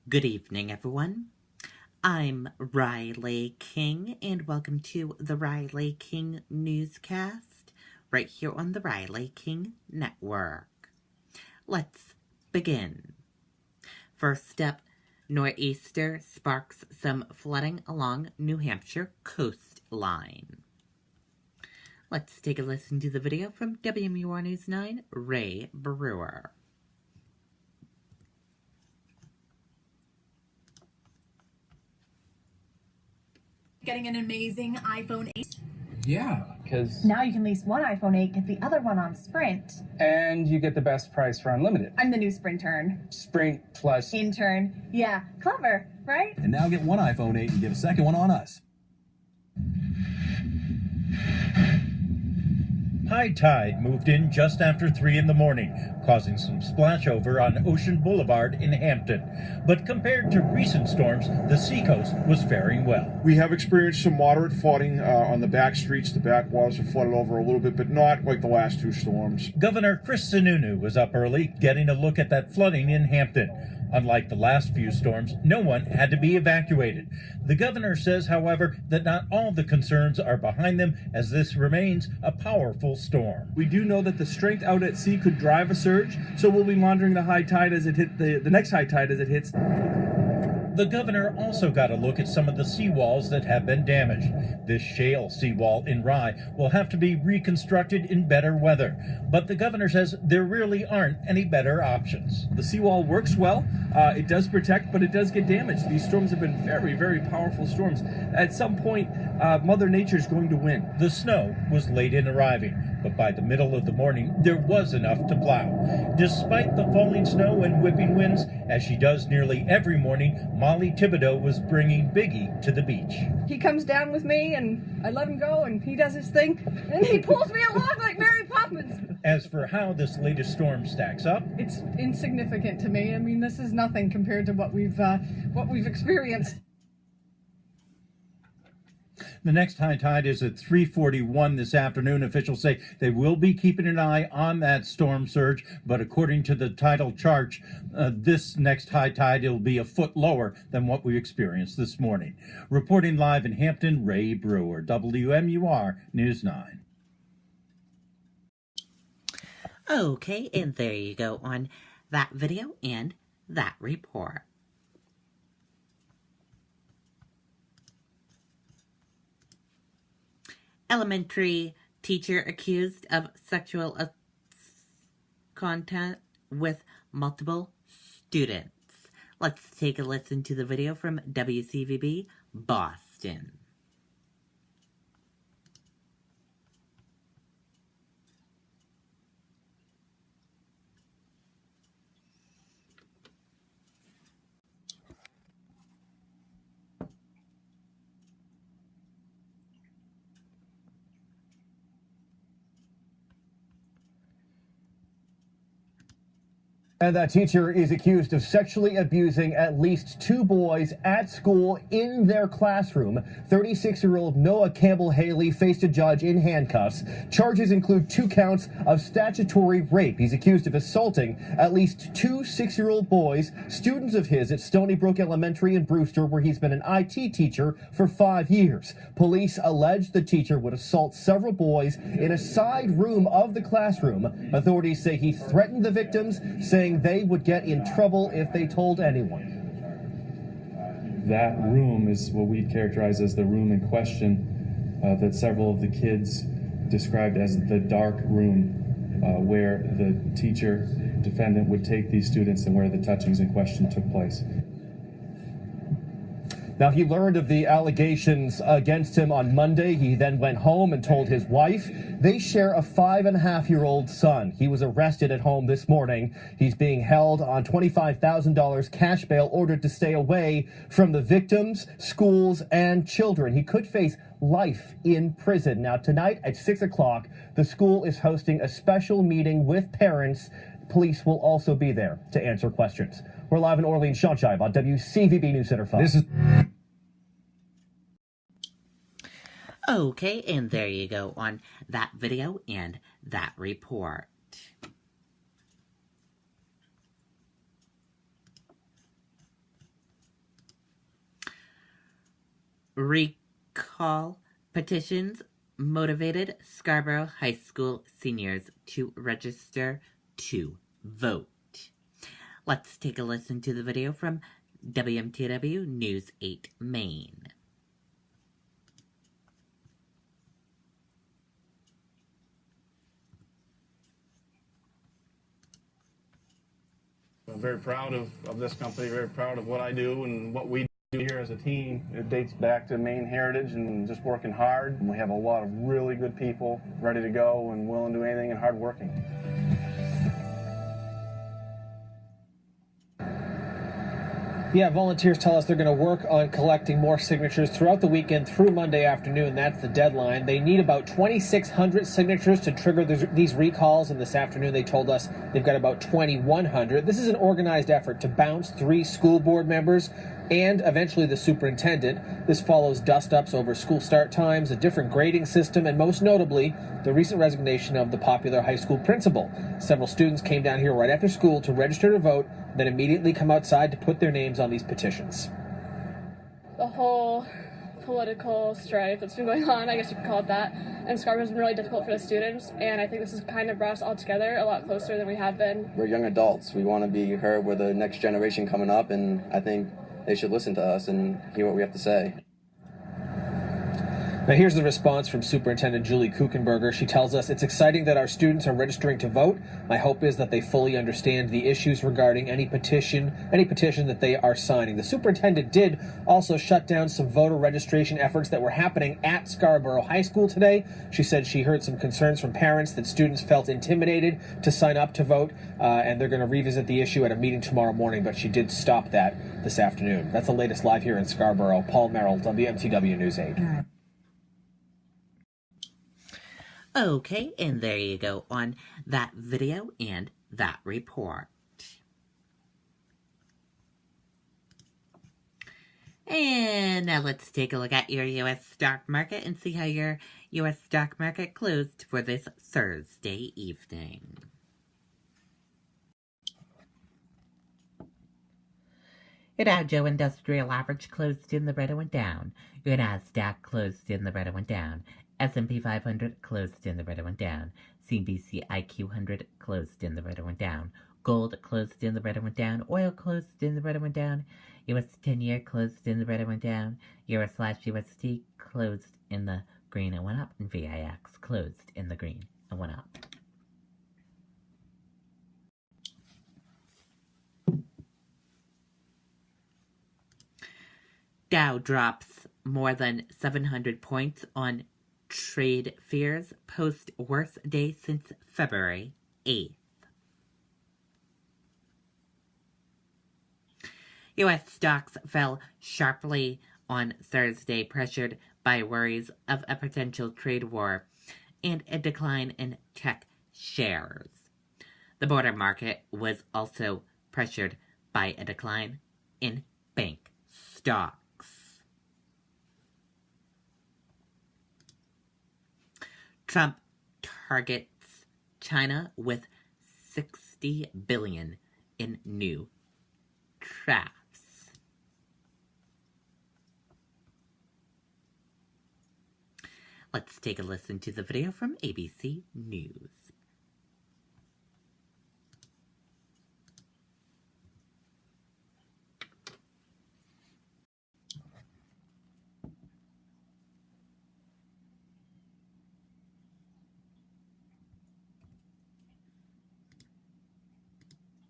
Good evening, everyone. I'm Riley King, and welcome to the Riley King Newscast, right here on the Riley King Network. Let's begin. First up, nor'easter sparks some flooding along New Hampshire coastline. Let's take a listen to the video from WMUR News 9, Ray Brewer. Getting an amazing iPhone 8. Yeah, because now you can lease one iPhone 8, get the other one on Sprint. And you get the best price for unlimited. I'm the new Sprintern. Sprint plus Intern. Yeah, clever, right? And now get one iPhone 8 and get a second one on us. High tide moved in just after 3 in the morning, causing some splashover on Ocean Boulevard in Hampton. But compared to recent storms, the seacoast was faring well. We have experienced some moderate flooding on the back streets. The back walls have flooded over a little bit, but not like the last two storms. Governor Chris Sununu was up early getting a look at that flooding in Hampton. Unlike the last few storms, no one had to be evacuated. The governor says, however, that not all the concerns are behind them, as this remains a powerful storm. We do know that the strength out at sea could drive a surge, so we'll be monitoring the high tide as it hit the next high tide as it hits. The governor also got a look at some of the seawalls that have been damaged. This shale seawall in Rye will have to be reconstructed in better weather. But the governor says there really aren't any better options. The seawall works well. It does protect, but it does get damaged. These storms have been very, very powerful storms. At some point, Mother Nature is going to win. The snow was late in arriving, but by the middle of the morning, there was enough to plow. Despite the falling snow and whipping winds, as she does nearly every morning, Molly Thibodeau was bringing Biggie to the beach. He comes down with me, and I let him go, and he does his thing, and he pulls me along like Mary Poppins. As for how this latest storm stacks up, it's insignificant to me. I mean, this is nothing compared to what we've experienced. The next high tide is at 3:41 this afternoon. Officials say they will be keeping an eye on that storm surge, but according to the tidal chart, this next high tide will be a foot lower than what we experienced this morning. Reporting live in Hampton, Ray Brewer, WMUR News 9. Okay, and there you go on that video and that report. Elementary teacher accused of sexual contact with multiple students. Let's take a listen to the video from WCVB Boston. And that teacher is accused of sexually abusing at least 2 boys at school in their classroom. 36-year-old Noah Campbell Haley faced a judge in handcuffs. Charges include 2 counts of statutory rape. He's accused of assaulting at least 2 6-year-old boys, students of his at Stony Brook Elementary in Brewster, where he's been an IT teacher for 5 years. Police allege the teacher would assault several boys in a side room of the classroom. Authorities say he threatened the victims, saying they would get in trouble if they told anyone. That room is what we characterize as the room in question that several of the kids described as the dark room where the teacher defendant would take these students and where the touchings in question took place. Now, he learned of the allegations against him on Monday. He then went home and told his wife. They share a 5.5-year-old son. He was arrested at home this morning. He's being held on $25,000 cash bail, ordered to stay away from the victims, schools, and children. He could face life in prison. Now, tonight at 6 o'clock, the school is hosting a special meeting with parents. Police will also be there to answer questions. We're live in Orleans. Sean Shive on WCVB News Center 5. Okay, and there you go on that video and that report. recall petitions motivated Scarborough High School seniors to register to vote. Let's take a listen to the video from WMTW News 8 Maine. I'm very proud of this company, very proud of what I do and what we do here as a team. It dates back to Maine heritage and just working hard. We have a lot of really good people ready to go and willing to do anything and hardworking. Yeah, volunteers tell us they're going to work on collecting more signatures throughout the weekend through Monday afternoon. That's the deadline. They need about 2,600 signatures to trigger these recalls, and this afternoon they told us they've got about 2,100. This is an organized effort to bounce 3 school board members and eventually the superintendent. This follows dust-ups over school start times, a different grading system, and most notably, the recent resignation of the popular high school principal. Several students came down here right after school to register to vote, then immediately come outside to put their names on these petitions. The whole political strife that's been going on, I guess you could call it that, and Scarborough has been really difficult for the students, and I think this has kind of brought us all together a lot closer than we have been. We're young adults. We want to be heard. We're the next generation coming up, and I think they should listen to us and hear what we have to say. Now here's the response from Superintendent Julie Kuchenberger. She tells us, "It's exciting that our students are registering to vote. My hope is that they fully understand the issues regarding any petition that they are signing." The superintendent did also shut down some voter registration efforts that were happening at Scarborough High School today. She said she heard some concerns from parents that students felt intimidated to sign up to vote, and they're going to revisit the issue at a meeting tomorrow morning, but she did stop that this afternoon. That's the latest live here in Scarborough. Paul Merrill, WMTW News 8. Okay, and there you go on that video and that report. And now let's take a look at your U.S. stock market and see how your U.S. stock market closed for this Thursday evening. Your Dow Jones Industrial Average closed in the red and went down. Your Nasdaq closed in the red and went down. S&P 500 closed in the red and went down. CNBC IQ 100 closed in the red and went down. Gold closed in the red and went down. Oil closed in the red and went down. US 10-year closed in the red and went down. Euro/USD closed in the green and went up. And VIX closed in the green and went up. Dow drops more than 700 points on trade fears post worst day since February 8th. U.S. stocks fell sharply on Thursday, pressured by worries of a potential trade war and a decline in tech shares. The broader market was also pressured by a decline in bank stocks. Trump targets China with $60 billion in new tariffs. Let's take a listen to the video from ABC News.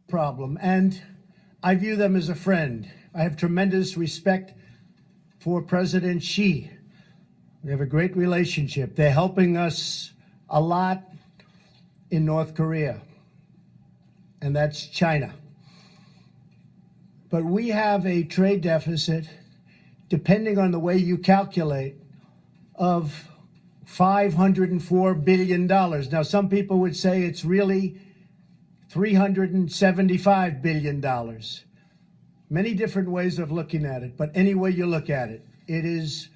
Problem, and I view them as a friend. I have tremendous respect for President Xi. We have a great relationship. They're helping us a lot in North Korea, and that's China. But we have a trade deficit, depending on the way you calculate, of $504 billion. Now, some people would say it's really $375 billion. Many different ways of looking at it, but any way you look at it, it is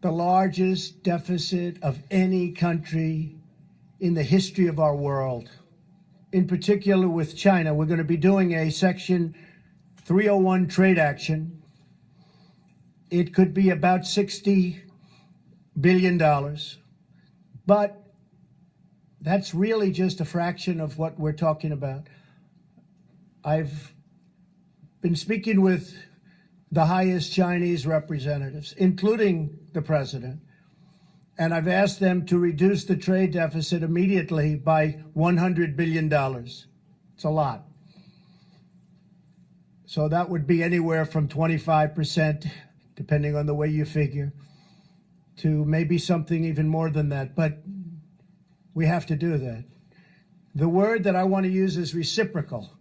the largest deficit of any country in the history of our world. In particular with China, we're going to be doing a Section 301 trade action it could be about $60 billion. But that's really just a fraction of what we're talking about. I've been speaking with the highest Chinese representatives, including the president, and I've asked them to reduce the trade deficit immediately by $100 billion. It's a lot. So that would be anywhere from 25%, depending on the way you figure, to maybe something even more than that. But we have to do that. The word that I want to use is reciprocal.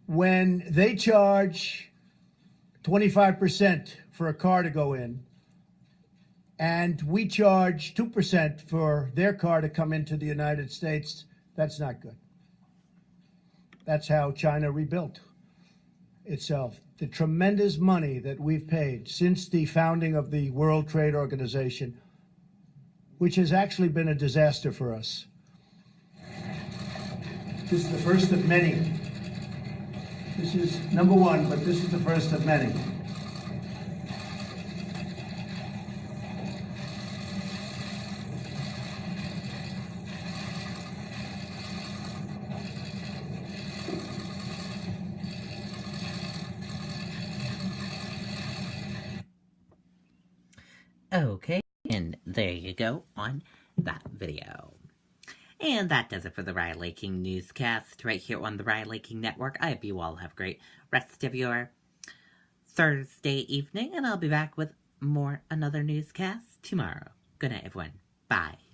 When they charge 25% for a car to go in, and we charge 2% for their car to come into the United States, that's not good. That's how China rebuilt itself. The tremendous money that we've paid since the founding of the World Trade Organization, which has actually been a disaster for us. This is the first of many. This is number one, but this is the first of many. Okay, and there you go on that video. And that does it for the Riley King Newscast right here on the Riley King Network. I hope you all have a great rest of your Thursday evening, and I'll be back with another newscast tomorrow. Good night, everyone. Bye.